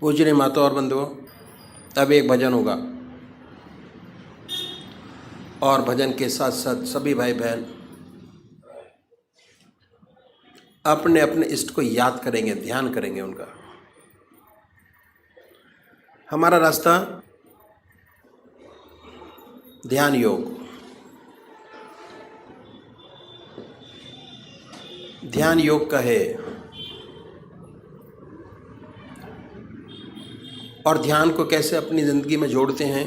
पूजनीय माता और बंधुओं, अब एक भजन होगा और भजन के साथ साथ सभी भाई बहन अपने अपने इष्ट को याद करेंगे, ध्यान करेंगे उनका। हमारा रास्ता ध्यान योग, ध्यान योग का है और ध्यान को कैसे अपनी ज़िंदगी में जोड़ते हैं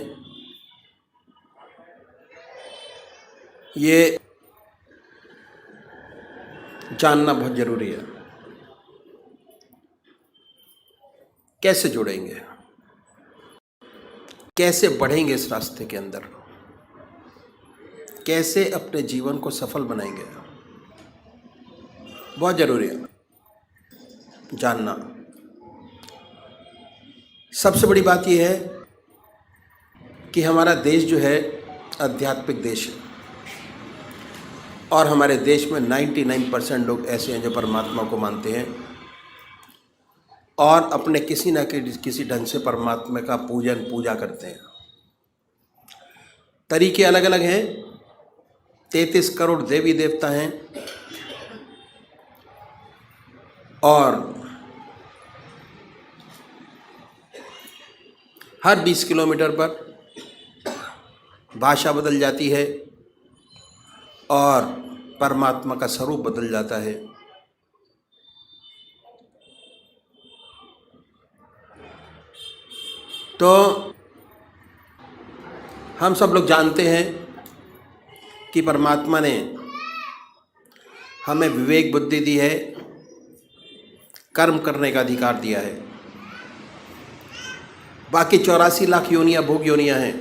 ये जानना बहुत ज़रूरी है। कैसे जुड़ेंगे, कैसे बढ़ेंगे इस रास्ते के अंदर, कैसे अपने जीवन को सफल बनाएंगे, बहुत ज़रूरी है जानना। सबसे बड़ी बात यह है कि हमारा देश जो है आध्यात्मिक देश है और हमारे देश में 99% लोग ऐसे हैं जो परमात्मा को मानते हैं और अपने किसी न किसी ढंग से परमात्मा का पूजा करते हैं। तरीके अलग अलग हैं। 33 करोड़ देवी देवता हैं और हर 20 किलोमीटर पर भाषा बदल जाती है और परमात्मा का स्वरूप बदल जाता है। तो हम सब लोग जानते हैं कि परमात्मा ने हमें विवेक बुद्धि दी है, कर्म करने का अधिकार दिया है। बाकी 84 लाख योनियाँ भोग योनियाँ हैं।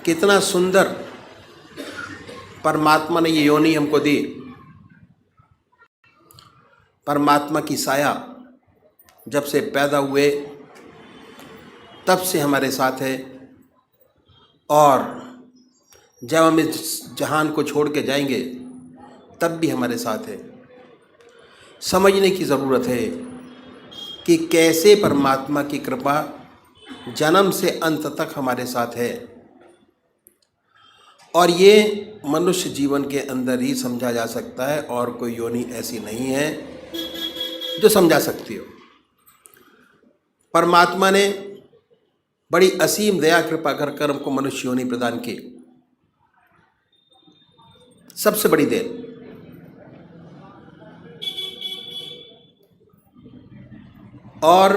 कितना सुंदर परमात्मा ने ये योनि हमको दी। परमात्मा की साया जब से पैदा हुए तब से हमारे साथ है और जब हम इस जहान को छोड़ के जाएंगे तब भी हमारे साथ है। समझने की ज़रूरत है कि कैसे परमात्मा की कृपा जन्म से अंत तक हमारे साथ है और ये मनुष्य जीवन के अंदर ही समझा जा सकता है और कोई योनि ऐसी नहीं है जो समझा सकती हो। परमात्मा ने बड़ी असीम दया कृपा कर हमको मनुष्य योनि प्रदान की। सबसे बड़ी देन। और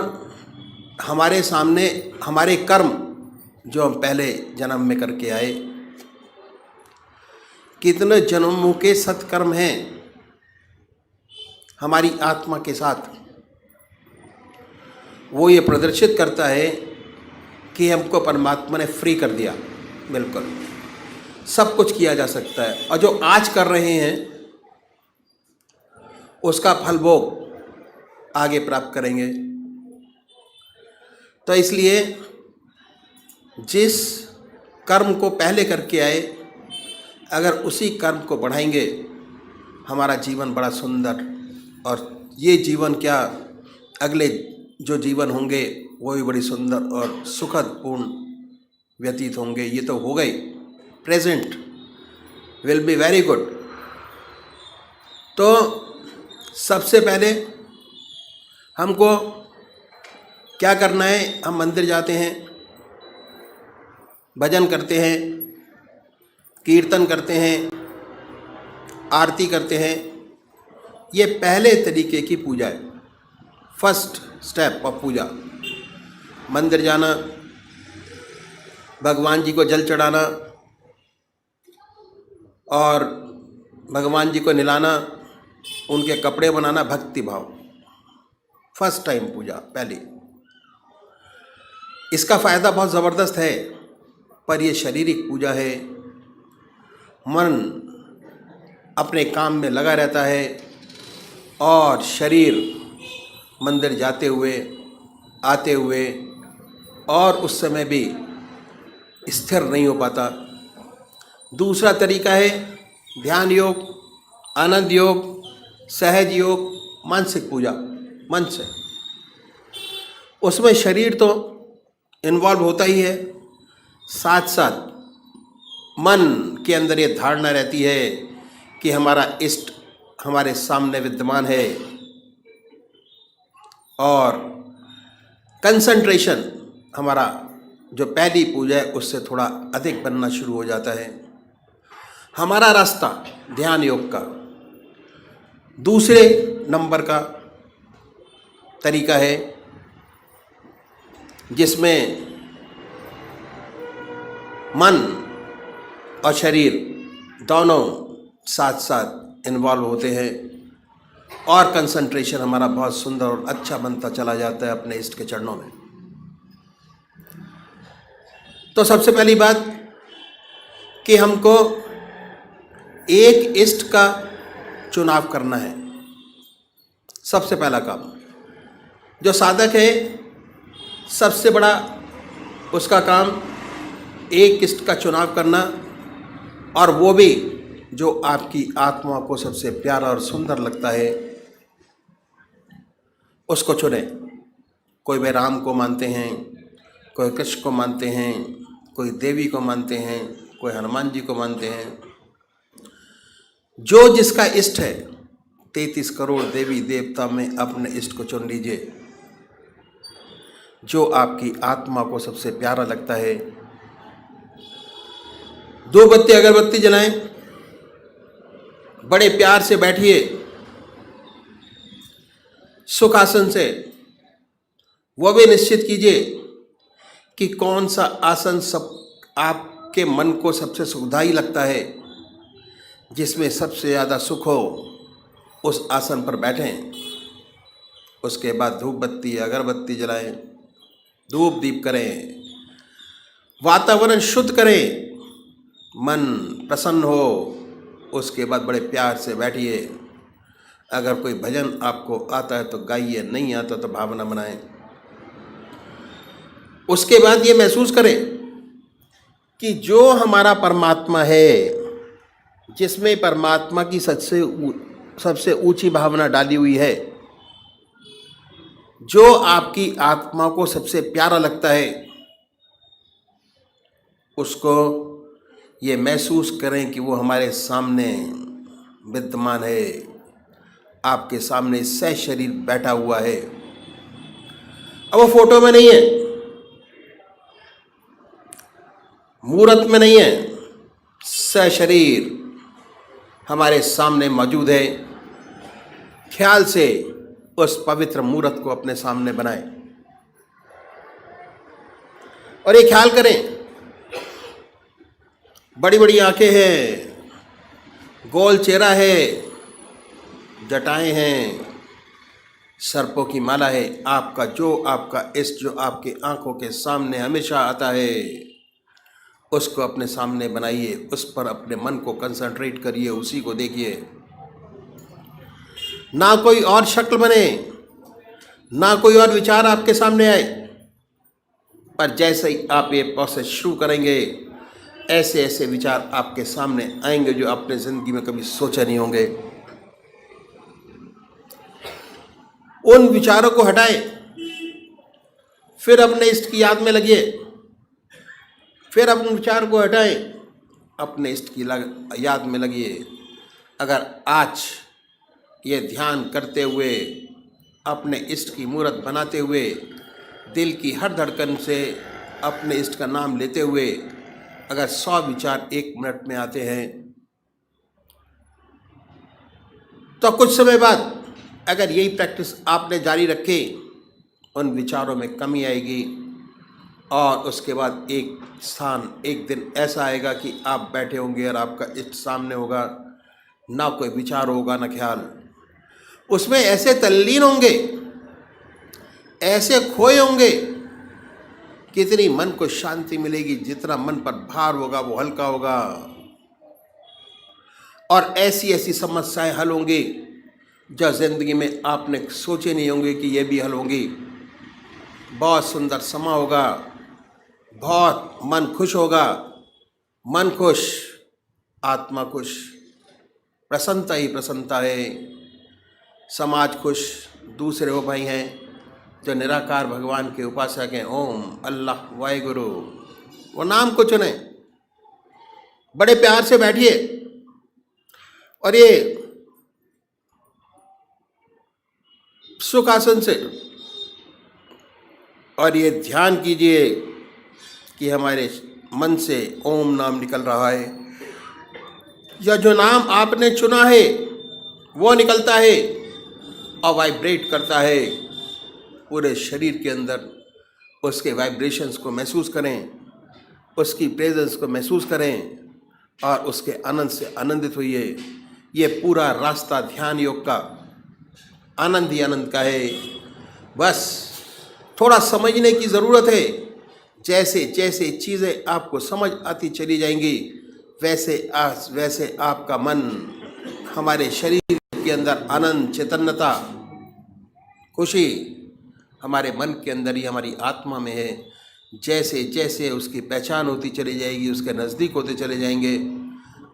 हमारे सामने हमारे कर्म जो हम पहले जन्म में करके आए, कितने जन्मों के सत्कर्म हैं हमारी आत्मा के साथ, वो ये प्रदर्शित करता है कि हमको परमात्मा ने फ्री कर दिया। बिल्कुल सब कुछ किया जा सकता है और जो आज कर रहे हैं उसका फल भोग आगे प्राप्त करेंगे। तो इसलिए जिस कर्म को पहले करके आए, अगर उसी कर्म को बढ़ाएंगे हमारा जीवन बड़ा सुंदर, और ये जीवन क्या अगले जो जीवन होंगे वो भी बड़ी सुंदर और सुखद पूर्ण व्यतीत होंगे। ये तो हो गई, present will be very good. तो सबसे पहले हमको क्या करना है, हम मंदिर जाते हैं, भजन करते हैं, कीर्तन करते हैं, आरती करते हैं। ये पहले तरीके की पूजा है, फर्स्ट स्टेप ऑफ पूजा। मंदिर जाना, भगवान जी को जल चढ़ाना और भगवान जी को नहलाना, उनके कपड़े बनाना, भक्ति भाव, फर्स्ट टाइम पूजा पहली। इसका फ़ायदा बहुत ज़बरदस्त है, पर यह शारीरिक पूजा है। मन अपने काम में लगा रहता है और शरीर मंदिर जाते हुए आते हुए और उस समय भी स्थिर नहीं हो पाता। दूसरा तरीका है ध्यान योग, आनंद योग, सहज योग, मानसिक पूजा, मन से। उसमें शरीर तो इन्वॉल्व होता ही है, साथ साथ मन के अंदर ये धारणा रहती है कि हमारा इष्ट हमारे सामने विद्यमान है, और कंसंट्रेशन हमारा जो पहली पूजा है उससे थोड़ा अधिक बनना शुरू हो जाता है। हमारा रास्ता ध्यान योग का दूसरे नंबर का तरीका है, जिसमें मन और शरीर दोनों साथ साथ इन्वॉल्व होते हैं, और कंसंट्रेशन हमारा बहुत सुंदर और अच्छा बनता चला जाता है अपने इष्ट के चरणों में। तो सबसे पहली बात कि हमको एक इष्ट का चुनाव करना है। सबसे पहला काम जो साधक है, सबसे बड़ा उसका काम एक इष्ट का चुनाव करना, और वो भी जो आपकी आत्मा को सबसे प्यारा और सुंदर लगता है उसको चुने। कोई वे राम को मानते हैं, कोई कृष्ण को मानते हैं, कोई देवी को मानते हैं, कोई हनुमान जी को मानते हैं। जो जिसका इष्ट है, 33 करोड़ देवी देवता में अपने इष्ट को चुन लीजिए, जो आपकी आत्मा को सबसे प्यारा लगता है। 2 बत्ती अगरबत्ती जलाएं, बड़े प्यार से बैठिए सुखासन से। वह भी निश्चित कीजिए कि कौन सा आसन सब आपके मन को सबसे सुखदायी लगता है, जिसमें सबसे ज़्यादा सुख हो, उस आसन पर बैठें। उसके बाद धूप बत्ती अगरबत्ती जलाएं, धूप दीप करें, वातावरण शुद्ध करें, मन प्रसन्न हो। उसके बाद बड़े प्यार से बैठिए। अगर कोई भजन आपको आता है तो गाइए, नहीं आता तो भावना बनाएं। उसके बाद ये महसूस करें कि जो हमारा परमात्मा है, जिसमें परमात्मा की सबसे ऊंची भावना डाली हुई है, जो आपकी आत्मा को सबसे प्यारा लगता है, उसको ये महसूस करें कि वो हमारे सामने विद्यमान है, आपके सामने सह शरीर बैठा हुआ है। अब वो फोटो में नहीं है, मूर्त में नहीं है, सह शरीर हमारे सामने मौजूद है। ख्याल से उस पवित्र मूर्त को अपने सामने बनाएं और ये ख्याल करें, बड़ी बड़ी आंखें हैं, गोल चेहरा है, जटाएं हैं, सर्पों की माला है। आपका इष्ट जो आपके आंखों के सामने हमेशा आता है, उसको अपने सामने बनाइए, उस पर अपने मन को कंसंट्रेट करिए, उसी को देखिए। ना कोई और शक्ल बने, ना कोई और विचार आपके सामने आए, पर जैसे ही आप ये प्रोसेस शुरू करेंगे, ऐसे ऐसे विचार आपके सामने आएंगे जो आपने जिंदगी में कभी सोचे नहीं होंगे। उन विचारों को हटाएं, फिर अपने इष्ट की याद में लगिए। फिर अपने विचार को हटाएं, अपने इष्ट की याद में लगिए। अगर आज ये ध्यान करते हुए, अपने इष्ट की मूर्त बनाते हुए, दिल की हर धड़कन से अपने इष्ट का नाम लेते हुए अगर 100 विचार 1 मिनट में आते हैं, तो कुछ समय बाद अगर यही प्रैक्टिस आपने जारी रखी, उन विचारों में कमी आएगी, और उसके बाद एक दिन ऐसा आएगा कि आप बैठे होंगे और आपका इष्ट सामने होगा, ना कोई विचार होगा ना ख्याल। उसमें ऐसे तल्लीन होंगे, ऐसे खोए होंगे, कितनी मन को शांति मिलेगी। जितना मन पर भार होगा वो हल्का होगा, और ऐसी ऐसी समस्याएं हल होंगी जो जिंदगी में आपने सोचे नहीं होंगे कि ये भी हल होंगी। बहुत सुंदर समा होगा, बहुत मन खुश होगा। मन खुश, आत्मा खुश, प्रसन्नता ही प्रसन्नता है। समाज खुश, दूसरे हो भाई हैं, जो निराकार भगवान के उपासक हैं, ओम, अल्लाह, वाहिगुरु, वो नाम को चुने, बड़े प्यार से बैठिए और ये सुखासन से और ये ध्यान कीजिए कि हमारे मन से ओम नाम निकल रहा है, या जो नाम आपने चुना है वो निकलता है और वाइब्रेट करता है पूरे शरीर के अंदर। उसके वाइब्रेशंस को महसूस करें, उसकी प्रेजेंस को महसूस करें और उसके आनंद से आनंदित होइए। ये पूरा रास्ता ध्यान योग का आनंद ही आनंद का है। बस थोड़ा समझने की ज़रूरत है। जैसे जैसे चीज़ें आपको समझ आती चली जाएंगी, वैसे आपका मन हमारे शरीर के अंदर आनंद, चैतन्यता, खुशी हमारे मन के अंदर ही, हमारी आत्मा में है। जैसे जैसे उसकी पहचान होती चली जाएगी, उसके नज़दीक होते चले जाएंगे,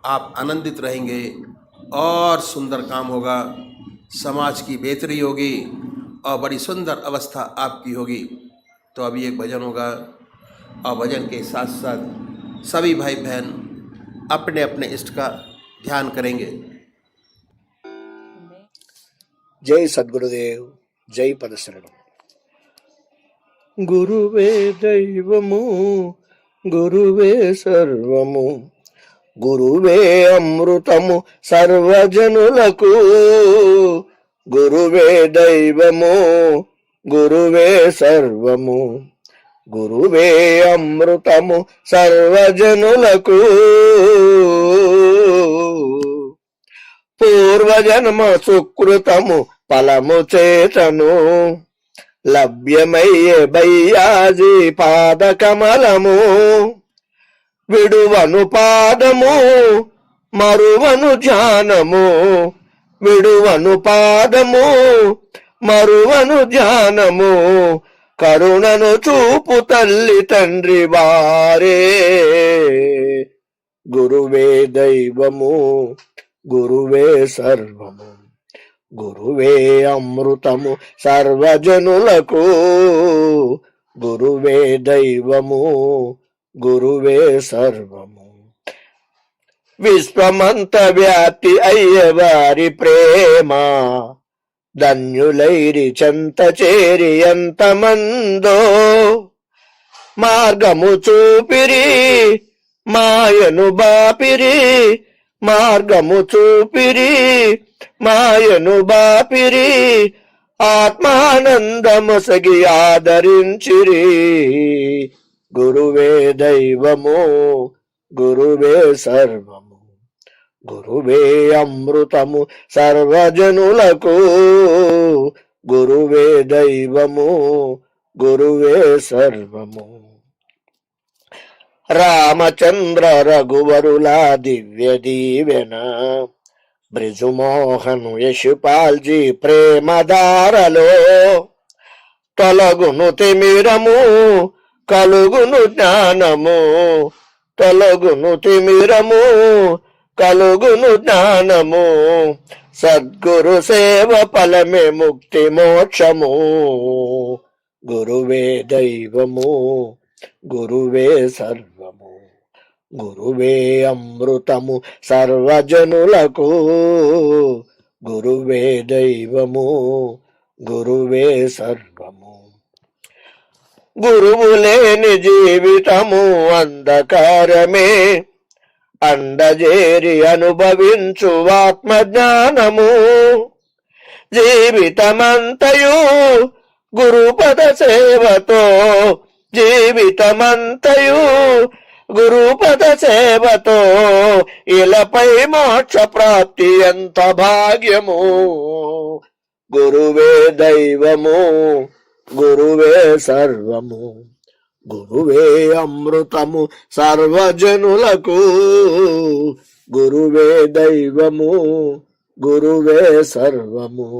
आप आनंदित रहेंगे और सुंदर काम होगा, समाज की बेहतरी होगी और बड़ी सुंदर अवस्था आपकी होगी। तो अभी एक भजन होगा और भजन के साथ साथ सभी भाई बहन अपने अपने इष्ट का ध्यान करेंगे। जय सद्गुरुदेव, जय पदशरणम। गुरुवे दैवमु, गुरुवे सर्वमु, गुरुवे अमृतमु सर्वजनुలకు, गुरुवे दैवमु, गुरुवे सर्वमु, गुरुवे अमृतमु सर्वजनुలకు, పూర్వజన్మ సుకృతము ఫలము చేతను లభ్యమయ్యే బయ్యాజీ పాద కమలము, విడువను పాదము మరువను ధ్యానము, విడువను పాదము మరువను ధ్యానము, కరుణను చూపు తల్లి తండ్రి వారే, గురువే దైవము, గురువే సర్వము, గురువే అమృతము సర్వజనులకు, గురువే దైవము, గురువే సర్వము. విశ్వమంత వ్యాప్తి అయ్యవారి ప్రేమ, ధన్యులైరి చెంత చేరి ఎంతమందో, మార్గము చూపిరి మాయను బాపిరి, మార్గము చూపిరి మాయను బాపిరి, ఆత్మానందమొసగి ఆదరించిరి, గురువే దైవము, గురువే సర్వము, గురువే అమృతము సర్వజనులకు, గురువే దైవము, గురువే సర్వము. రామచంద్ర రఘువరులా దివ్య దీవెన, బ్రిజుమోహను యశుపాల్జీ ప్రేమదారలో, తొలగును తిమిరము కలుగును జ్ఞానము, తొలగును తిమిరము కలుగును జ్ఞానము, సద్గురు సేవ ఫలమే ముక్తి మోక్షము, గురువే దైవము, గురువే సర్వము, గురువే అమృతము సర్వజనులకు, గురువే దైవము, గురువే సర్వము. గురువు లేని జీవితము అంధకారమే, అండజేరి అనుభవించు ఆత్మజ్ఞానము, జీవితమంతయు గురుపద సేవతో, జీవితమంతయు గురుపద సేవతో, ఇలపై మోక్ష ప్రాప్తి ఎంత భాగ్యము, గురువే దైవము, గురువే సర్వము, గురువే అమృతము సర్వజనులకు, గురువే దైవము, గురువే సర్వము.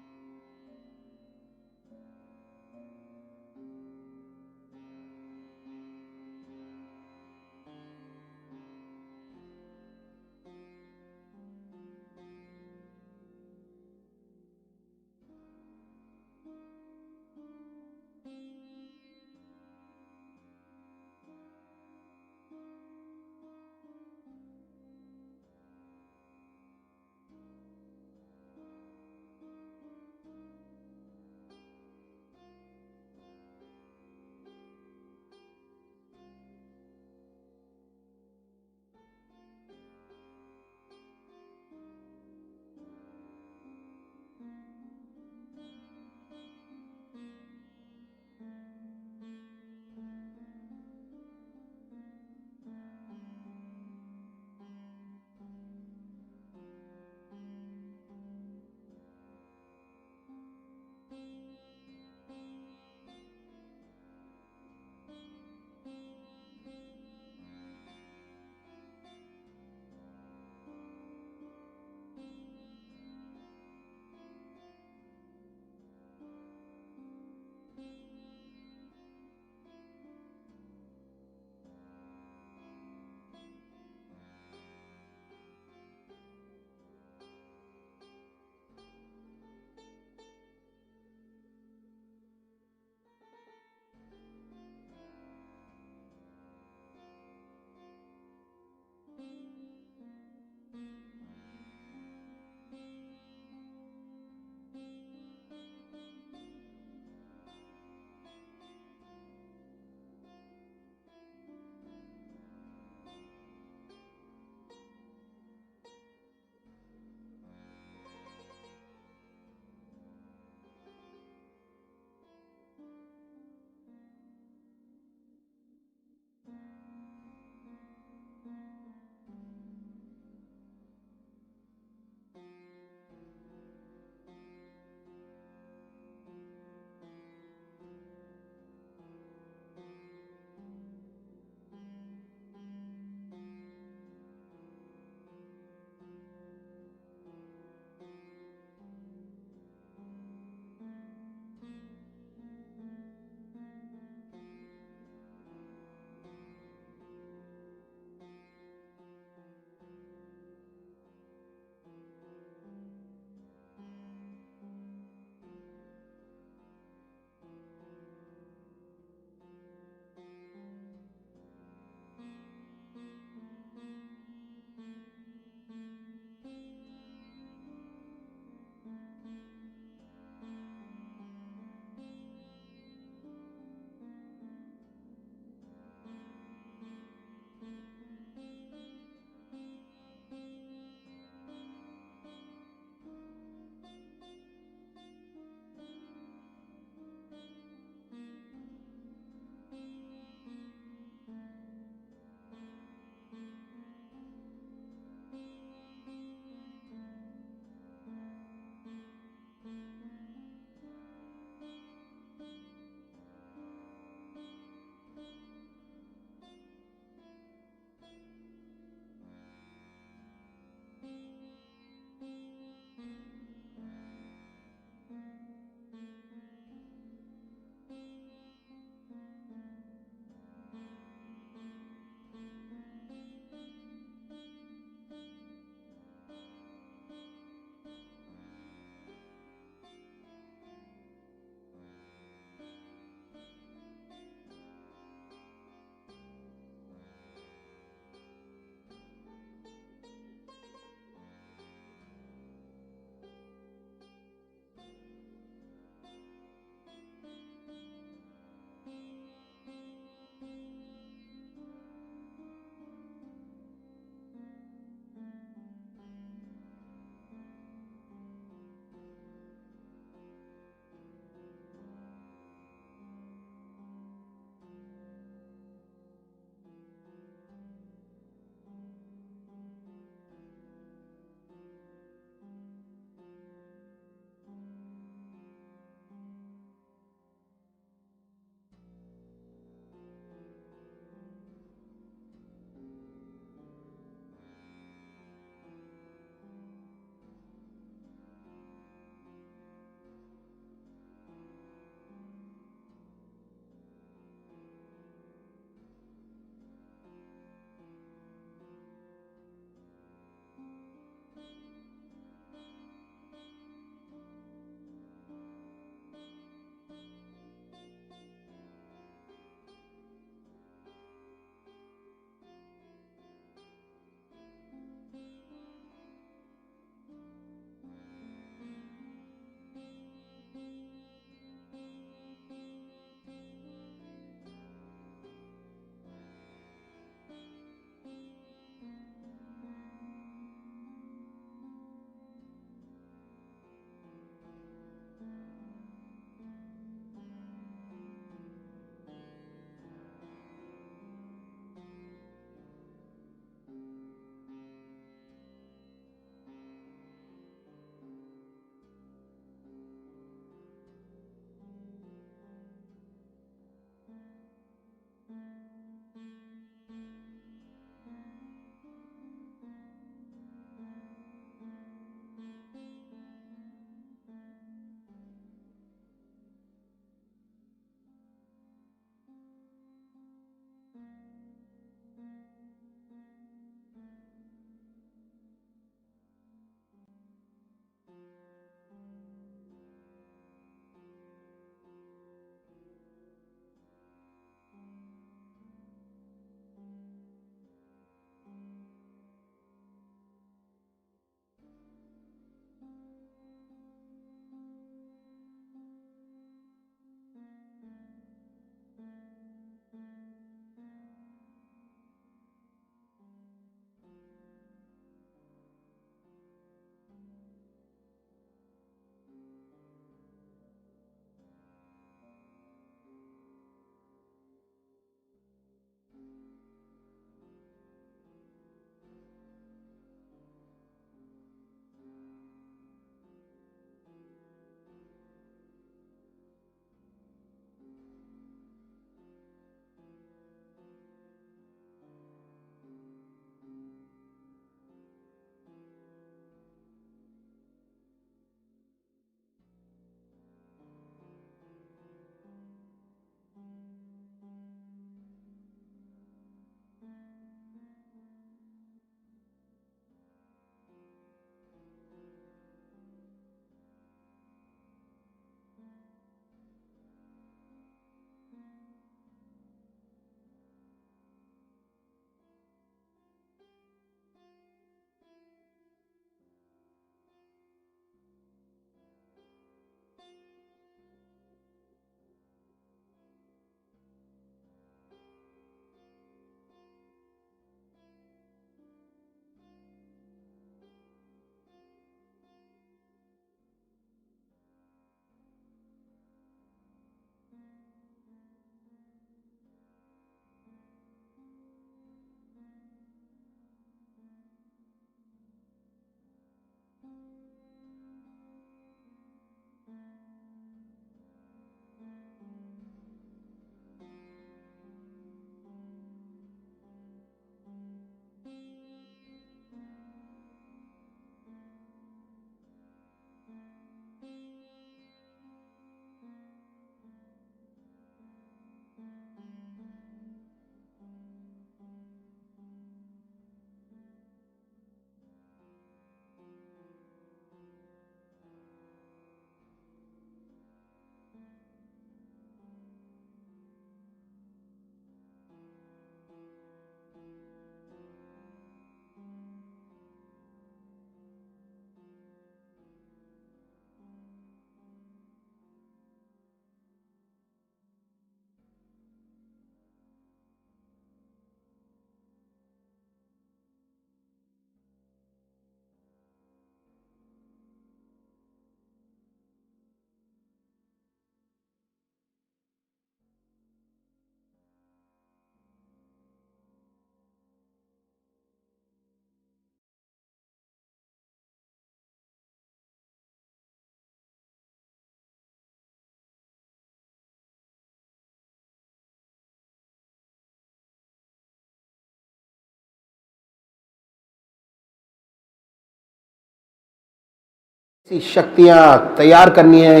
ऐसी शक्तियाँ तैयार करनी है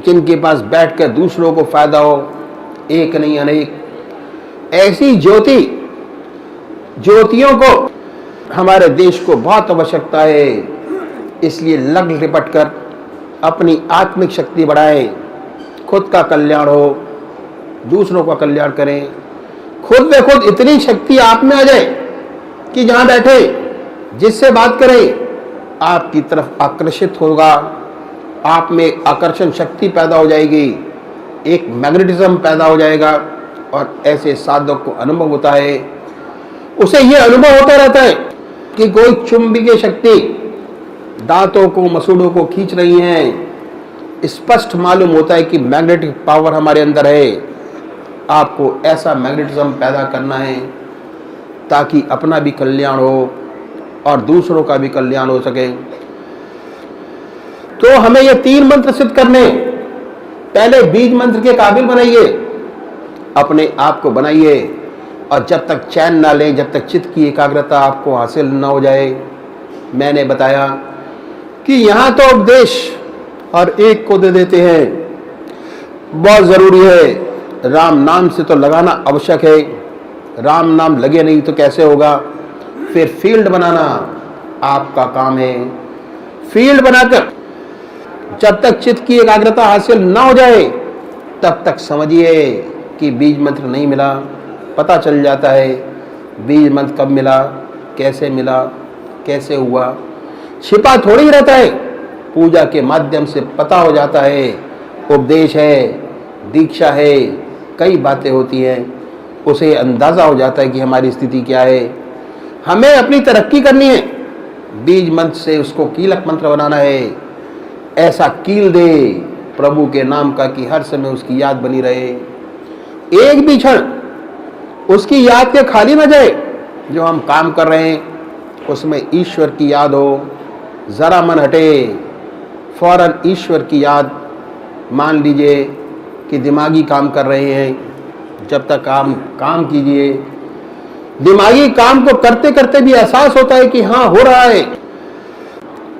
जिनके पास बैठकर दूसरों को फायदा हो, एक नहीं अनेक। ऐसी ज्योतियों को हमारे देश को बहुत आवश्यकता है। इसलिए लग लिपट कर अपनी आत्मिक शक्ति बढ़ाएं, खुद का कल्याण हो, दूसरों का कल्याण करें। खुद ब खुद इतनी शक्ति आप में आ जाए कि जहां बैठे जिससे बात करें आपकी तरफ आकर्षित होगा, आप में आकर्षण शक्ति पैदा हो जाएगी, एक मैग्नेटिज्म पैदा हो जाएगा। और ऐसे साधक को अनुभव होता है, उसे यह अनुभव होता रहता है कि कोई चुंबकीय शक्ति दांतों को, मसूड़ों को खींच रही है। स्पष्ट मालूम होता है कि मैग्नेटिक पावर हमारे अंदर है। आपको ऐसा मैग्नेटिज्म पैदा करना है ताकि अपना भी कल्याण हो और दूसरों का भी कल्याण हो सके। तो हमें ये 3 मंत्र सिद्ध करने, पहले बीज मंत्र के काबिल बनाइए, अपने आप को बनाइए। और जब तक चैन ना लें, जब तक चित्त की एकाग्रता आपको हासिल ना हो जाए, मैंने बताया कि यहाँ तो उपदेश और एक को दे देते हैं, बहुत ज़रूरी है। राम नाम से तो लगाना आवश्यक है, राम नाम लगे नहीं तो कैसे होगा। फिर फील्ड बनाना आपका काम है। फील्ड बनाकर जब तक चित्त की एकाग्रता हासिल ना हो जाए तब तक समझिए कि बीज मंत्र नहीं मिला। पता चल जाता है बीज मंत्र कब मिला, कैसे हुआ, छिपा थोड़ी रहता है। पूजा के माध्यम से पता हो जाता है, उपदेश है, दीक्षा है, कई बातें होती हैं, उसे अंदाज़ा हो जाता है कि हमारी स्थिति क्या है। हमें अपनी तरक्की करनी है, बीज मंत्र से उसको कीलक मंत्र बनाना है। ऐसा कील दे प्रभु के नाम का कि हर समय उसकी याद बनी रहे, एक भी क्षण उसकी याद के खाली ना जाए। जो हम काम कर रहे हैं उसमें ईश्वर की याद हो, ज़रा मन हटे, फौरन ईश्वर की याद। मान लीजिए कि दिमागी काम कर रहे हैं, जब तक काम कीजिए। दिमागी काम को करते करते भी एहसास होता है कि हाँ हो रहा है,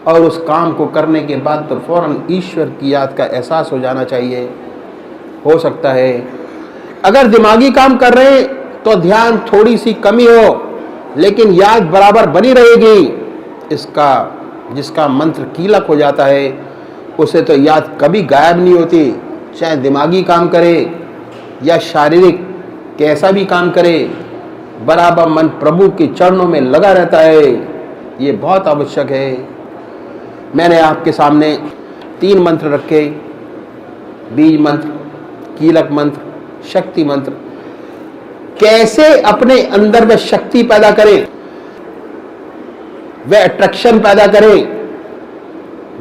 और उस काम को करने के बाद तो फौरन ईश्वर की याद का एहसास हो जाना चाहिए। हो सकता है अगर दिमागी काम कर रहे हैं तो ध्यान थोड़ी सी कमी हो, लेकिन याद बराबर बनी रहेगी। जिसका मंत्र कीलक हो जाता है उसे तो याद कभी गायब नहीं होती, चाहे दिमागी काम करे या शारीरिक कैसा भी काम करे, बराबर मन प्रभु के चरणों में लगा रहता है। ये बहुत आवश्यक है। मैंने आपके सामने 3 मंत्र रखे, बीज मंत्र, कीलक मंत्र, शक्ति मंत्र। कैसे अपने अंदर वह शक्ति पैदा करें, वह अट्रैक्शन पैदा करें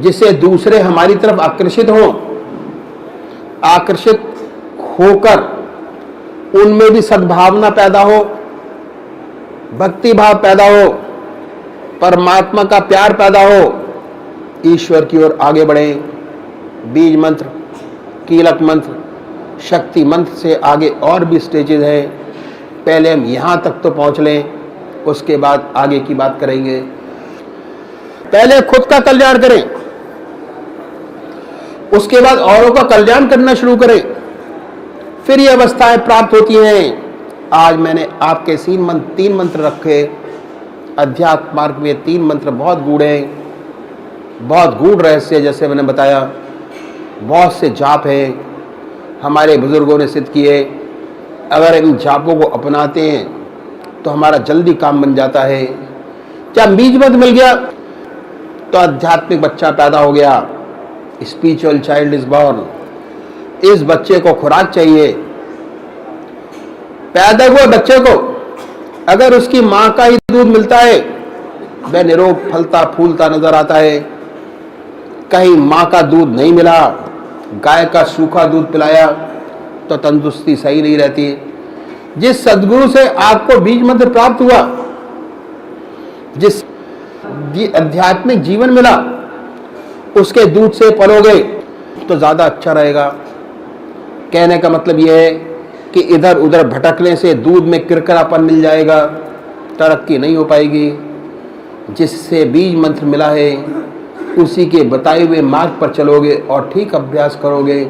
जिससे दूसरे हमारी तरफ आकर्षित हों, आकर्षित होकर उनमें भी सद्भावना पैदा हो, भक्ति भाव पैदा हो, परमात्मा का प्यार पैदा हो, ईश्वर की ओर आगे बढ़ें। बीज मंत्र, कीलक मंत्र, शक्ति मंत्र से आगे और भी स्टेजेस हैं। पहले हम यहाँ तक तो पहुँच लें, उसके बाद आगे की बात करेंगे। पहले खुद का कल्याण करें, उसके बाद औरों का कल्याण करना शुरू करें, फिर ये अवस्थाएं प्राप्त होती हैं। आज मैंने आपके 3 मंत्र रखे। अध्यात्म मार्ग में 3 मंत्र बहुत गूढ़ हैं, बहुत गूढ़ रहस्य, जैसे मैंने बताया। बहुत से जाप हैं, हमारे बुजुर्गों ने सिद्ध किए। अगर इन जापों को अपनाते हैं तो हमारा जल्दी काम बन जाता है। जब बीज मंत्र मिल गया तो आध्यात्मिक बच्चा पैदा हो गया, स्पिरिचुअल चाइल्ड इज बॉर्न। इस बच्चे को खुराक चाहिए। पैदा हुए बच्चे को अगर उसकी माँ का ही दूध मिलता है, वह निरोग फलता फूलता नजर आता है। कहीं माँ का दूध नहीं मिला, गाय का सूखा दूध पिलाया तो तंदुरुस्ती सही नहीं रहती। जिस सद्गुरु से आपको बीज मंत्र प्राप्त हुआ, जिस आध्यात्मिक जीवन मिला, उसके दूध से पलोगे तो ज्यादा अच्छा रहेगा। कहने का मतलब यह है कि इधर उधर भटकने से दूध में किरकिरापन मिल जाएगा, तरक्की नहीं हो पाएगी। जिससे बीज मंत्र मिला है उसी के बताए हुए मार्ग पर चलोगे और ठीक अभ्यास करोगे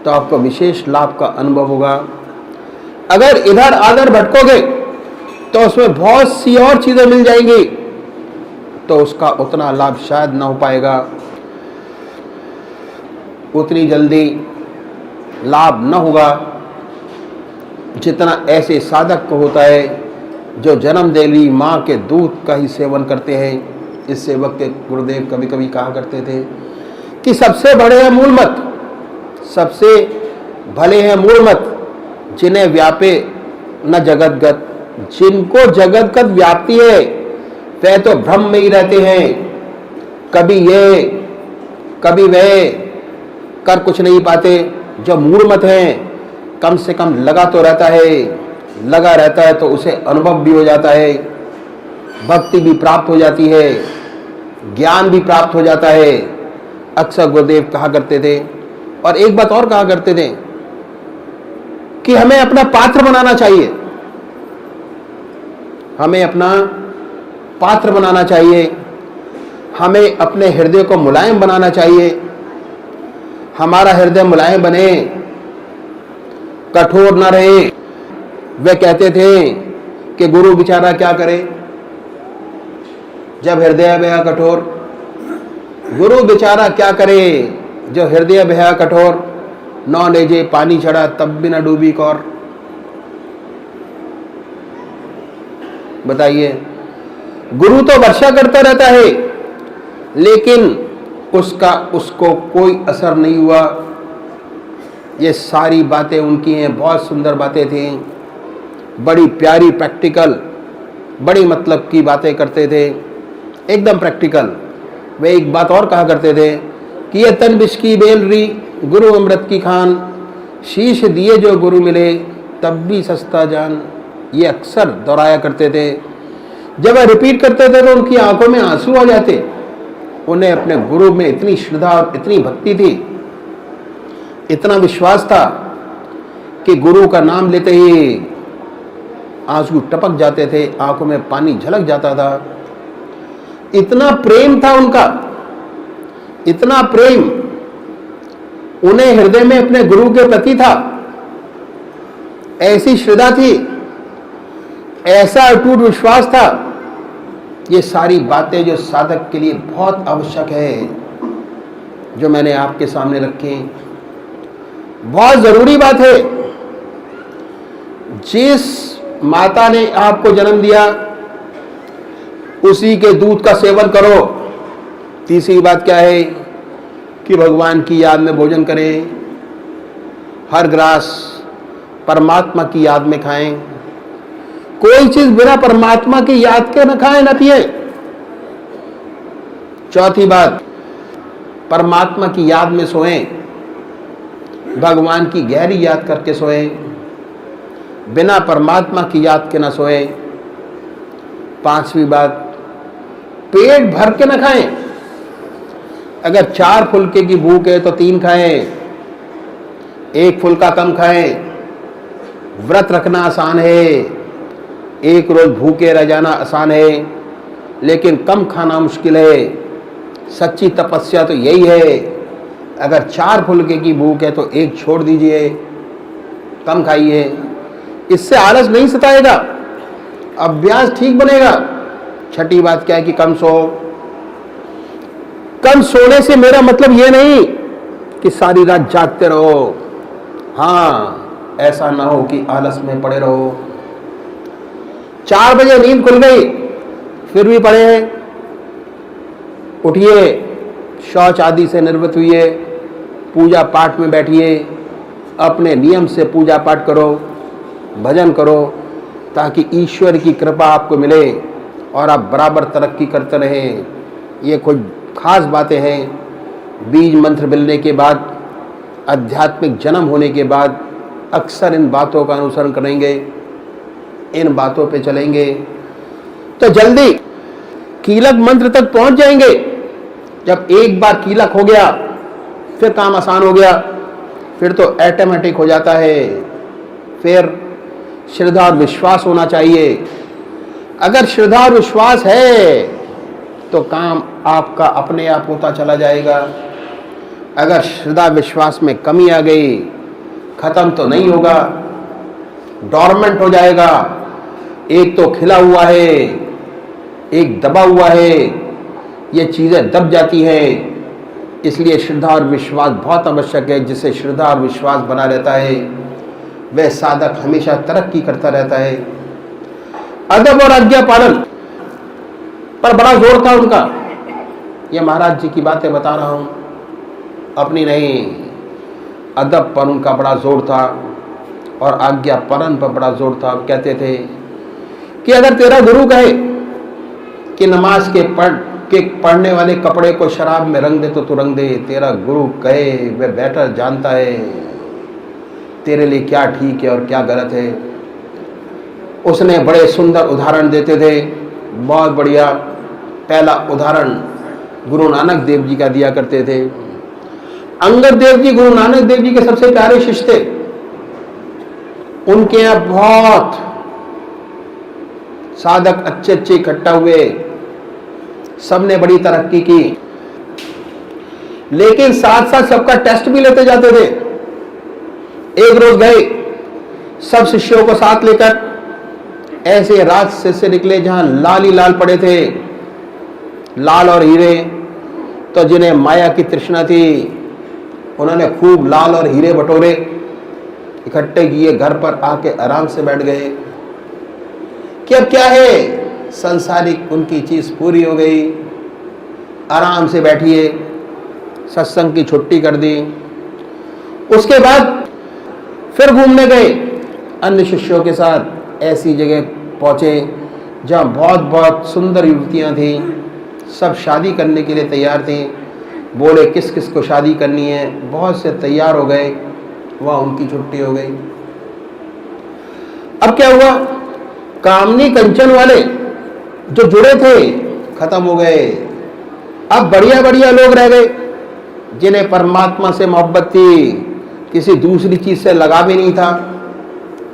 तो आपको विशेष लाभ का अनुभव होगा। अगर इधर आधर भटकोगे तो उसमें बहुत सी और चीजें मिल जाएंगी, तो उसका उतना लाभ शायद ना हो पाएगा, उतनी जल्दी लाभ न होगा जितना ऐसे साधक को होता है जो जन्म देली माँ के दूध का ही सेवन करते हैं। इस सेवक के गुरुदेव कभी कभी कहा करते थे कि सबसे बड़े हैं मूलमत, सबसे भले हैं मूलमत, जिन्हें व्यापे न जगतगत। जिनको जगतगत व्याप्ति है वह तो भ्रम में ही रहते हैं, कभी ये कभी वह कर कुछ नहीं पाते। जो मूढ़मत हैं कम से कम लगा तो रहता है, लगा रहता है तो उसे अनुभव भी हो जाता है, भक्ति भी प्राप्त हो जाती है, ज्ञान भी प्राप्त हो जाता है। अक्सर गुरुदेव कहा करते थे। और एक बात और कहा करते थे कि हमें अपना पात्र बनाना चाहिए, हमें अपना पात्र बनाना चाहिए, हमें अपने हृदय को मुलायम बनाना चाहिए। हमारा हृदय मुलायम बने, कठोर न रहे। वे कहते थे कि गुरु बेचारा क्या करे जब हृदय भया कठोर। गुरु बेचारा क्या करे जो हृदय भया कठोर। नौ लेजे पानी चढ़ा तब भी न डूबी कौर। बताइए, गुरु तो वर्षा करता रहता है लेकिन उसको कोई असर नहीं हुआ। ये सारी बातें उनकी हैं, बहुत सुंदर बातें थी, बड़ी प्यारी प्रैक्टिकल, बड़ी मतलब की बातें करते थे, एकदम प्रैक्टिकल। वे एक बात और कहा करते थे कि ये तन विष की बेलरी गुरु अमृत की खान, शीश दिए जो गुरु मिले तब भी सस्ता जान। ये अक्सर दोहराया करते थे। जब वह रिपीट करते थे तो उनकी आंखों में आंसू आ जाते। उन्हें अपने गुरु में इतनी श्रद्धा और इतनी भक्ति थी, इतना विश्वास था कि गुरु का नाम लेते ही आंसू टपक जाते थे, आंखों में पानी झलक जाता था। इतना प्रेम था उनका, इतना प्रेम उन्हें हृदय में अपने गुरु के प्रति था, ऐसी श्रद्धा थी, ऐसा अटूट विश्वास था। ये सारी बातें जो साधक के लिए बहुत आवश्यक है, जो मैंने आपके सामने रखी, बहुत जरूरी बात है। जिस माता ने आपको जन्म दिया उसी के दूध का सेवन करो। तीसरी बात क्या है कि भगवान की याद में भोजन करें, हर ग्रास परमात्मा की याद में खाएं। कोई चीज बिना परमात्मा की याद के न खाएं न पिए। चौथी बात, परमात्मा की याद में सोएं, भगवान की गहरी याद करके सोएं, बिना परमात्मा की याद के न सोएं। पांचवी बात, पेट भर के न खाएं। अगर 4 फुलके की भूख है तो 3 खाएं, 1 फुलका कम खाएं। व्रत रखना आसान है, 1 रोज भूखे रह जाना आसान है, लेकिन कम खाना मुश्किल है। सच्ची तपस्या तो यही है। अगर 4 फुलके की भूख है तो 1 छोड़ दीजिए, कम खाइए। इससे आलस नहीं सताएगा, अभ्यास ठीक बनेगा। छठी बात क्या है कि कम सो। कम सोने से मेरा मतलब ये नहीं कि सारी रात जागते रहो। हाँ, ऐसा ना हो कि आलस में पड़े रहो। 4 बजे नींद खुल गई फिर भी पड़े हैं, उठिए, शौच आदि से निवृत्त हुई, पूजा पाठ में बैठिए, अपने नियम से पूजा पाठ करो, भजन करो, ताकि ईश्वर की कृपा आपको मिले और आप बराबर तरक्की करते रहें। ये कुछ खास बातें हैं। बीज मंत्र मिलने के बाद, आध्यात्मिक जन्म होने के बाद अक्सर इन बातों का अनुसरण करेंगे, इन बातों पे चलेंगे तो जल्दी कीलक मंत्र तक पहुंच जाएंगे। जब एक बार कीलक हो गया फिर काम आसान हो गया, फिर तो ऑटोमेटिक हो जाता है। फिर श्रद्धा और विश्वास होना चाहिए। अगर श्रद्धा और विश्वास है तो काम आपका अपने आप होता चला जाएगा। अगर श्रद्धा विश्वास में कमी आ गई, खत्म तो नहीं होगा, डॉर्मेंट हो जाएगा। एक तो खिला हुआ है, एक दबा हुआ है, ये चीज़ें दब जाती हैं। इसलिए श्रद्धा और विश्वास बहुत आवश्यक है। जिससे श्रद्धा और विश्वास बना रहता है वह साधक हमेशा तरक्की करता रहता है। अदब और आज्ञा पालन पर बड़ा जोर था उनका। ये महाराज जी की बातें बता रहा हूँ, अपनी नहीं। अदब पर उनका बड़ा जोर था और आज्ञा पालन पर बड़ा जोर था। कहते थे कि अगर तेरा गुरु कहे कि नमाज के पढ़ने वाले कपड़े को शराब में रंग दे तो तू रंग दे। तेरा गुरु कहे, वह बेटर जानता है तेरे लिए क्या ठीक है और क्या गलत है। उसने बड़े सुंदर उदाहरण देते थे, बहुत बढ़िया। पहला उदाहरण गुरु नानक देव जी का दिया करते थे। अंगद देव जी गुरु नानक देव जी के सबसे प्यारे शिष्य थे। उनके यहाँ बहुत साधक अच्छे अच्छे इकट्ठा हुए, सबने बड़ी तरक्की की, लेकिन साथ साथ सबका टेस्ट भी लेते जाते थे। एक रोज गए सब शिष्यों को साथ लेकर, ऐसे राज से निकले जहां लाल ही लाल पड़े थे, लाल और हीरे। तो जिन्हें माया की तृष्णा थी उन्होंने खूब लाल और हीरे बटोरे, इकट्ठे किए, घर पर आके आराम से बैठ गए कि अब क्या है, संसारिक उनकी चीज पूरी हो गई, आराम से बैठिए। सत्संग की छुट्टी कर दी। उसके बाद फिर घूमने गए अन्य शिष्यों के साथ। ऐसी जगह पहुंचे जहां बहुत बहुत सुंदर युवतियां थीं, सब शादी करने के लिए तैयार थीं। बोले किस किस को शादी करनी है, बहुत से तैयार हो गए। वहां उनकी छुट्टी हो गई। अब क्या हुआ, कामनी कंचन वाले जो जुड़े थे खत्म हो गए। अब बढ़िया बढ़िया लोग रह गए जिन्हें परमात्मा से मोहब्बत थी, किसी दूसरी चीज से लगा भी नहीं था।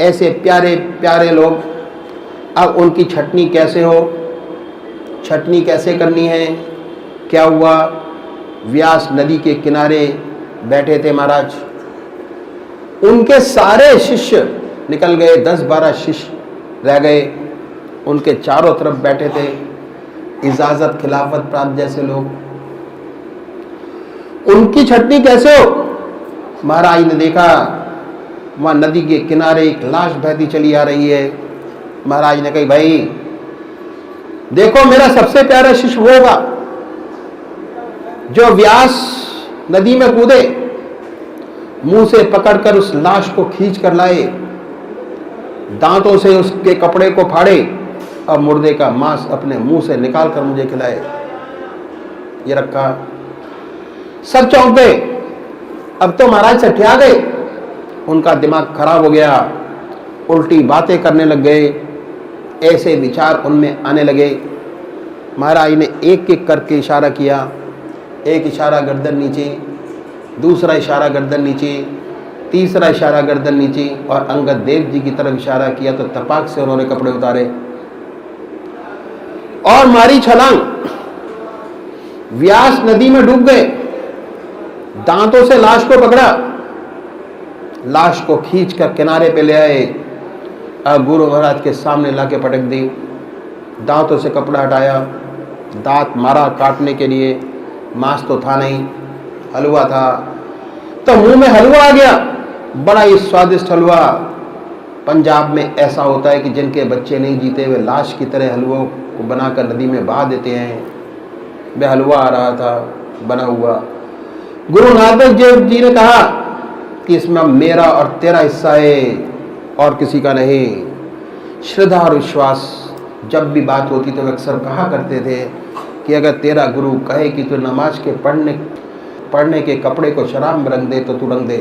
ऐसे प्यारे प्यारे लोग। अब उनकी छटनी कैसे हो, छटनी कैसे करनी है। क्या हुआ, व्यास नदी के किनारे बैठे थे महाराज। उनके सारे शिष्य निकल गए, 10-12 शिष्य रह गए। उनके चारों तरफ बैठे थे इजाजत खिलाफत प्राप्त जैसे लोग। उनकी छटनी कैसे हो, महाराज ने देखा वहां नदी के किनारे एक लाश बहती चली आ रही है। महाराज ने कही भाई देखो, मेरा सबसे प्यारा शिष्य वो होगा जो व्यास नदी में कूदे, मुंह से पकड़कर उस लाश को खींच कर लाए, दांतों से उसके कपड़े को फाड़े और मुर्दे का मांस अपने मुंह से निकाल कर मुझे खिलाए। ये रखा। सब चौंक गए। अब तो महाराज से क्या गए, उनका दिमाग खराब हो गया, उल्टी बातें करने लग गए। ऐसे विचार उनमें आने लगे। महाराज ने एक एक करके इशारा किया। एक इशारा गर्दन नीचे, दूसरा इशारा गर्दन नीचे, तीसरा इशारा गर्दन नीचे, और अंगद देव जी की तरफ इशारा किया तो तपाक से उन्होंने कपड़े उतारे और मारी छलांग। व्यास नदी में डूब गए। दांतों से लाश को पकड़ा, लाश को खींचकर किनारे पे ले आए और गुरु महाराज के सामने लाके पटक दी। दांतों से कपड़ा हटाया, दांत मारा काटने के लिए, मांस तो था नहीं, हलवा था। तो मुंह में हलवा आ गया, बड़ा ही स्वादिष्ट हलवा। पंजाब में ऐसा होता है कि जिनके बच्चे नहीं जीते वे लाश की तरह हलवों को बनाकर नदी में बहा देते हैं। वह हलवा आ रहा था बना हुआ। गुरु नानक देव जी ने कहा कि इसमें मेरा और तेरा हिस्सा है और किसी का नहीं। श्रद्धा और विश्वास जब भी बात होती तो वे अक्सर कहा करते थे कि अगर तेरा गुरु कहे कि तू नमाज के पढ़ने के कपड़े को शराब में रंग दे तो तू रंग दे।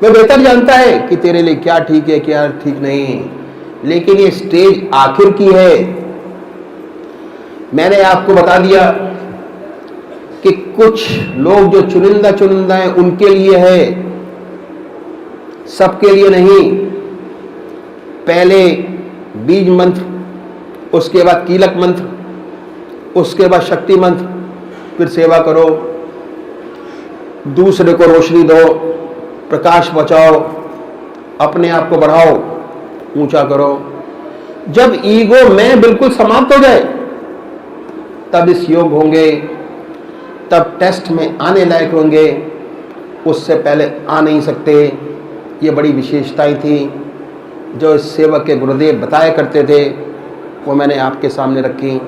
वह बेहतर जानता है कि तेरे लिए क्या ठीक है क्या ठीक नहीं। लेकिन ये स्टेज आखिर की है। मैंने आपको बता दिया कि कुछ लोग जो चुनिंदा हैं उनके लिए है, सबके लिए नहीं। पहले बीज मंत्र, उसके बाद कीलक मंत्र, उसके बाद शक्तिमंत फिर सेवा करो, दूसरे को रोशनी दो, प्रकाश बचाओ, अपने आप को बढ़ाओ, ऊंचा करो। जब ईगो में बिल्कुल समाप्त हो जाए तब इस योग होंगे, तब टेस्ट में आने लायक होंगे, उससे पहले आ नहीं सकते। ये बड़ी विशेषताएं थी जो इस सेवक के गुरुदेव बताया करते थे, वो मैंने आपके सामने रखी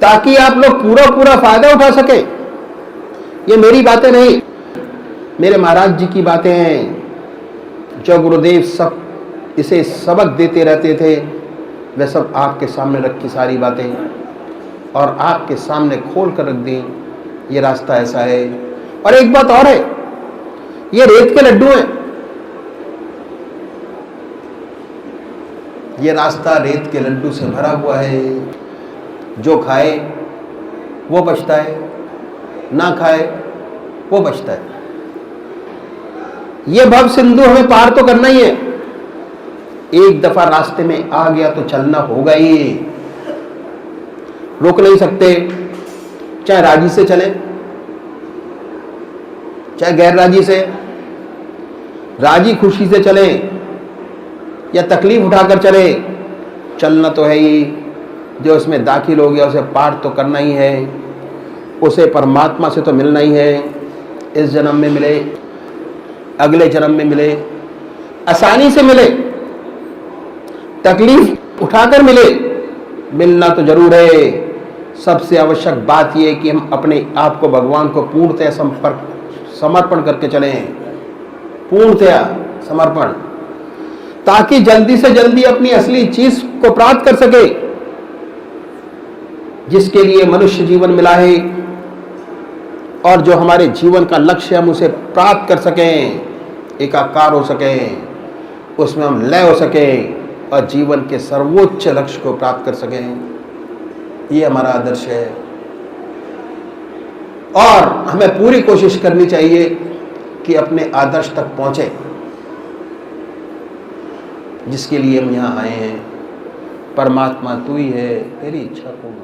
ताकि आप लोग पूरा पूरा फायदा उठा सके। ये मेरी बातें नहीं, मेरे महाराज जी की बातें हैं जो गुरुदेव सब इसे सबक देते रहते थे। वह सब आपके सामने रखी सारी बातें और आपके सामने खोल कर रख दी। ये रास्ता ऐसा है। और एक बात और है, ये रेत के लड्डू हैं। ये रास्ता रेत के लड्डू से भरा हुआ है। जो खाए वो बचता है, ना खाए वो बचता है। ये भव सिंधु हमें पार तो करना ही है। एक दफा रास्ते में आ गया तो चलना होगा ही, रोक नहीं सकते। चाहे राजी से चले, चाहे गैर राजी से, राजी खुशी से चले या तकलीफ उठाकर चले, चलना तो है ही। जो उसमें दाखिल हो गया उसे पार तो करना ही है। उसे परमात्मा से तो मिलना ही है। इस जन्म में मिले, अगले जन्म में मिले, आसानी से मिले, तकलीफ उठाकर मिले, मिलना तो जरूर है। सबसे आवश्यक बात यह कि हम अपने आप को भगवान को पूर्णतया समर्पण करके चलें, पूर्णतया समर्पण, ताकि जल्दी से जल्दी अपनी असली चीज को प्राप्त कर सके, जिसके लिए मनुष्य जीवन मिला है। और जो हमारे जीवन का लक्ष्य, हम उसे प्राप्त कर सकें, एकाकार हो सकें, उसमें हम लय हो सकें और जीवन के सर्वोच्च लक्ष्य को प्राप्त कर सकें। ये हमारा आदर्श है और हमें पूरी कोशिश करनी चाहिए कि अपने आदर्श तक पहुंचे, जिसके लिए हम यहाँ आए हैं। परमात्मा तू ही है, तेरी इच्छा पूर्ण।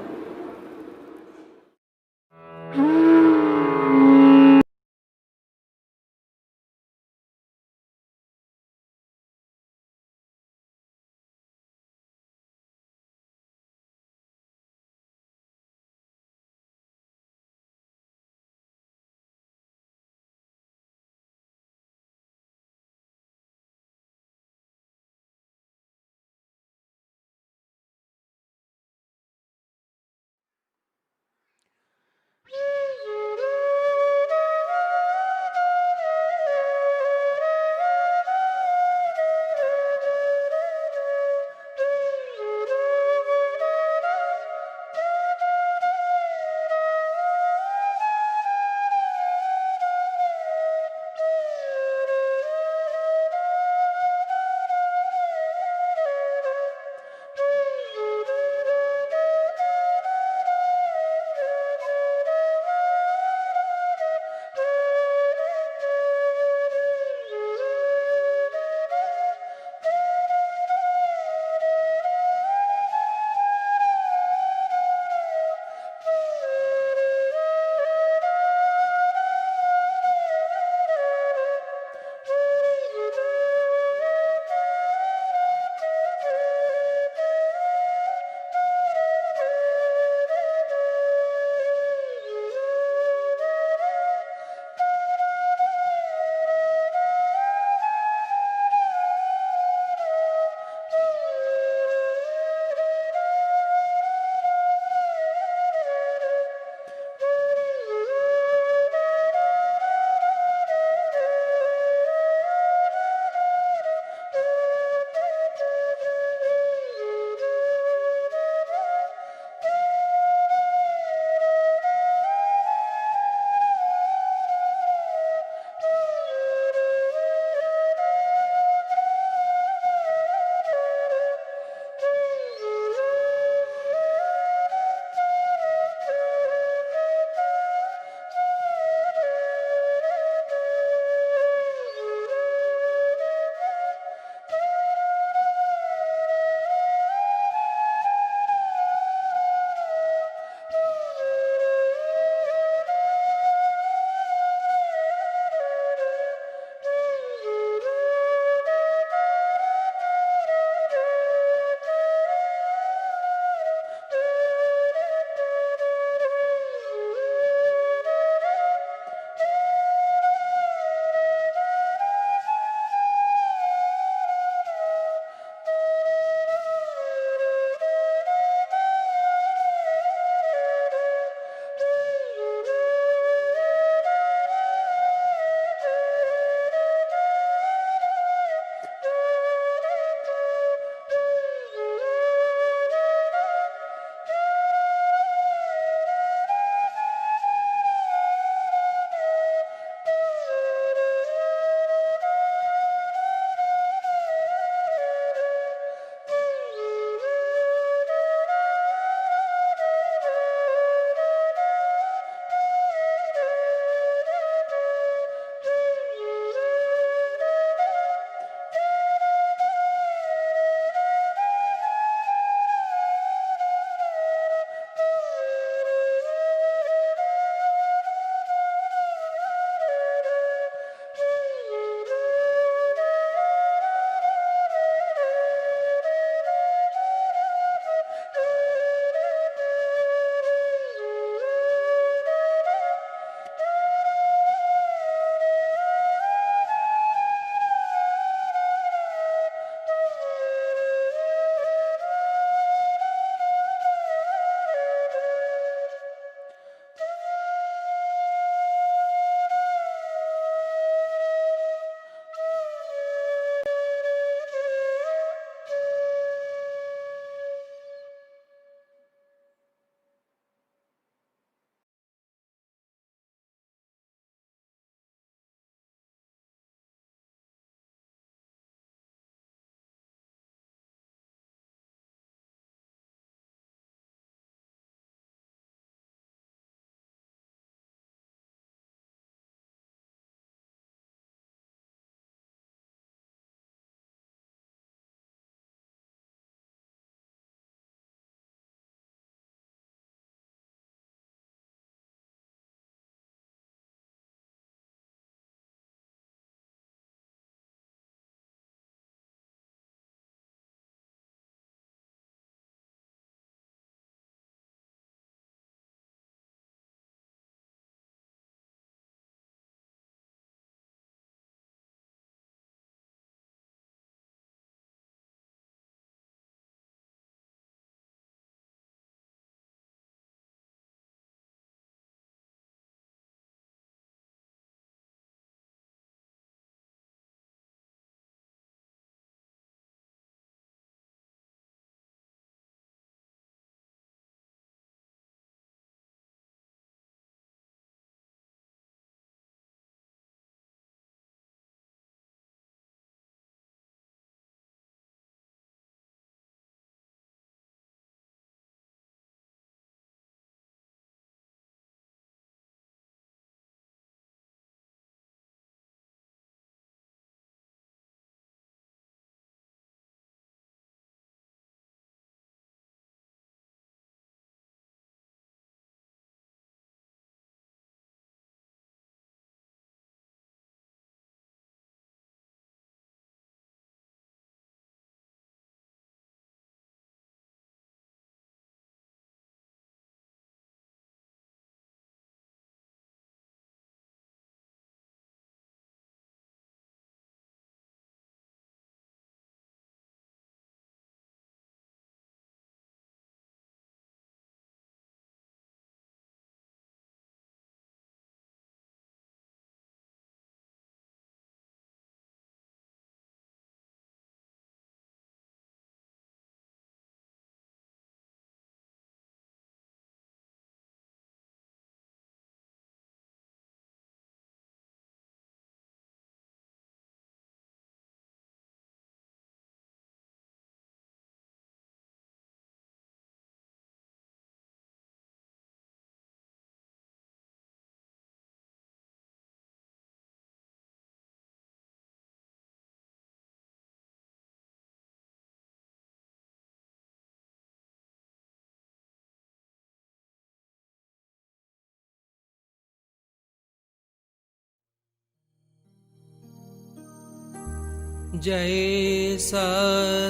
जय सद्गुरुदेव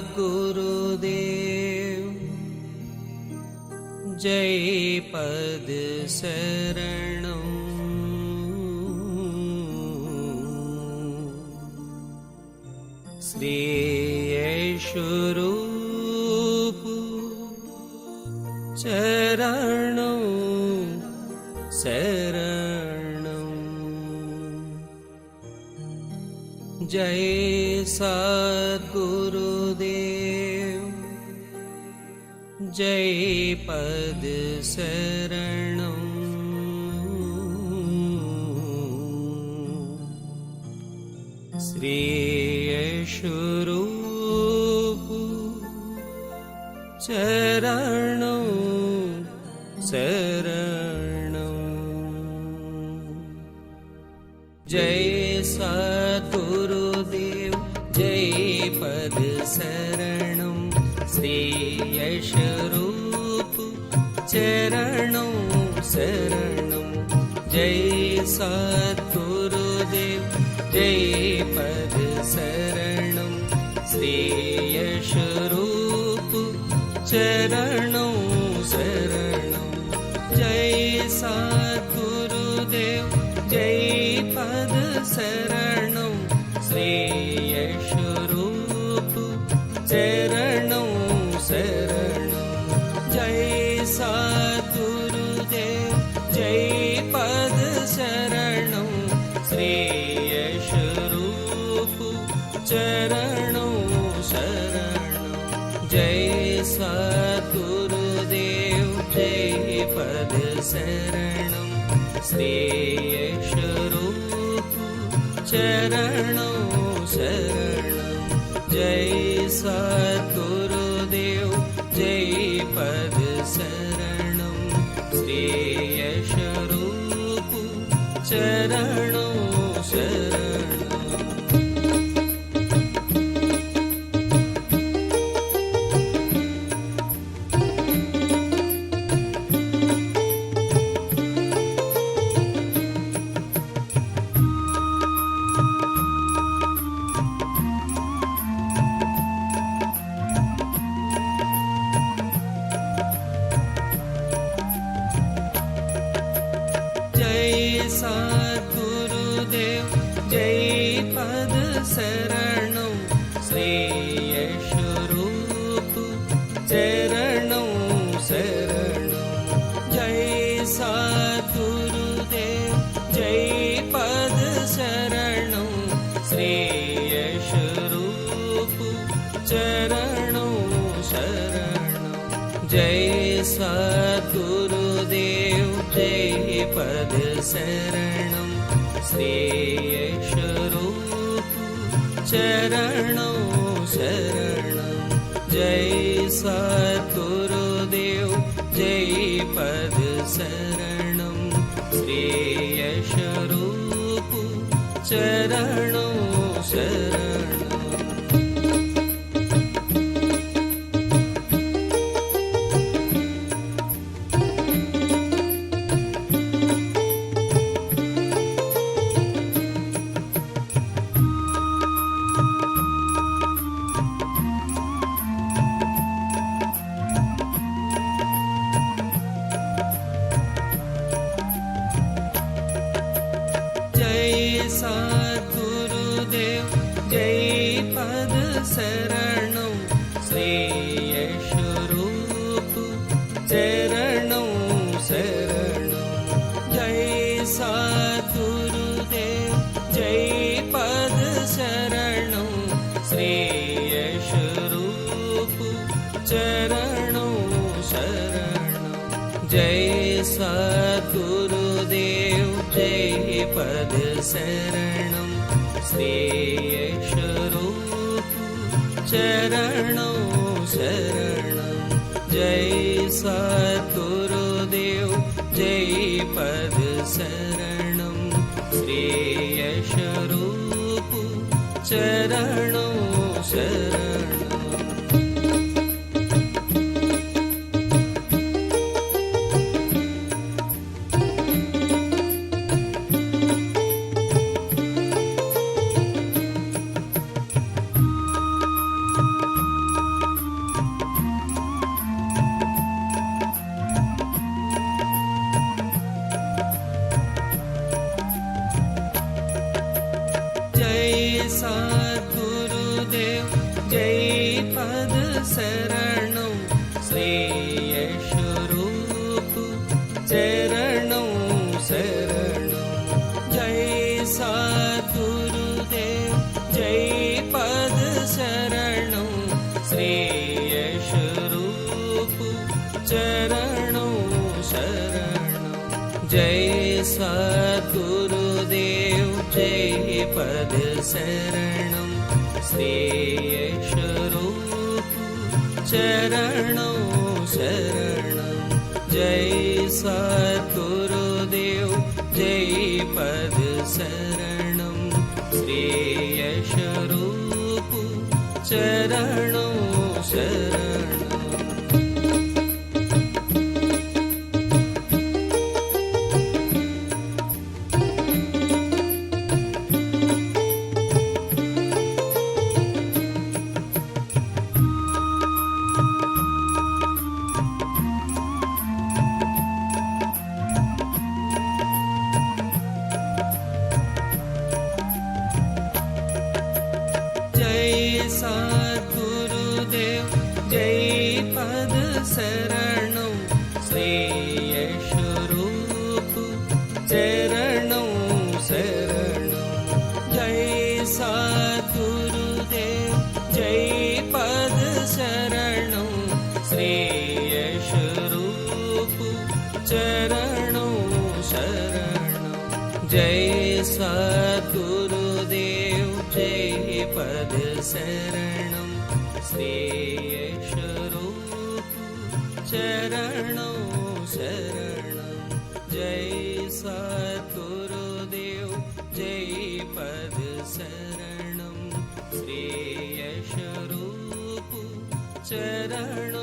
जय पद शरणं श्री यशोरूप चरणं शरणं जय सद्गुरुदेव जय पद शरणं श्री यशोरूप चरणं शरणं जय सद्गुरुदेव जय पद शरणं श्री यशोरूप चरणं शरणं जय सद्गुरुदेव जय पद शरणं श्री यशोरूप चरणं शरणं जय सद्गुरुदेव जय पद शरणं श्री यशोरूप चरणं शरणं जय सद्गुरुदेव जय पद शरणं श्री यशोरूप चरणं शरणं जय सद्गुरुदेव जय पद शरणं श्री यशोरूप चरणं शरणं जय सद्गुरुदेव जय पद शरणं श्री यशोरूप चरणं शरणं सद्गुरुदेव जय पद शरणं श्री यशोरूप चरणं शरणं जय सद्गुरुदेव जय पद शरणं श्री यशोरूप चरणं शरणं जय सद्गुरुदेव जय पद शरणं श्री यशोरूप चरणं शरणं जय सद्गुरुदेव जय पद शरणं श्री यशोरूप चरणं शरणं सद्गुरुदेव जय पद शरणं श्री यशोरूप चरणं शरणं जय सद्गुरुदेव जय पद शरणं श्री यशोरूप चरणं शरणं जय सद्गुरुदेव जय पद शरणं श्री यशोरूप चरणं शरणं जय सद्गुरुदेव जय पद शरणं श्री यशोरूप चरणं शरणं सद्गुरुदेव जय पद शरणं श्री यशरूप चरणं शरणं जय सद्गुरुदेव जय पद शरणं श्री यशरूप चरणं शरणं जय सद्गुरुदेव जय पद शरणं श्री यशरूप चरणं शरणं जय सद्गुरुदेव जय पद शरणं श्री यशरूप चरणं शरणं जय सद्गुरुदेव जय पद शरणं श्री यशरूप चरणं शरणं जय सद्गुरुदेव जय पद शरणं श्री यशरूप चरणं शरणं जय सद्गुरुदेव जय पद शरणं श्री यशरूप चरणं शरणं जय सद्गुरुदेव जय पद शरणं श्री यशरूप चरणं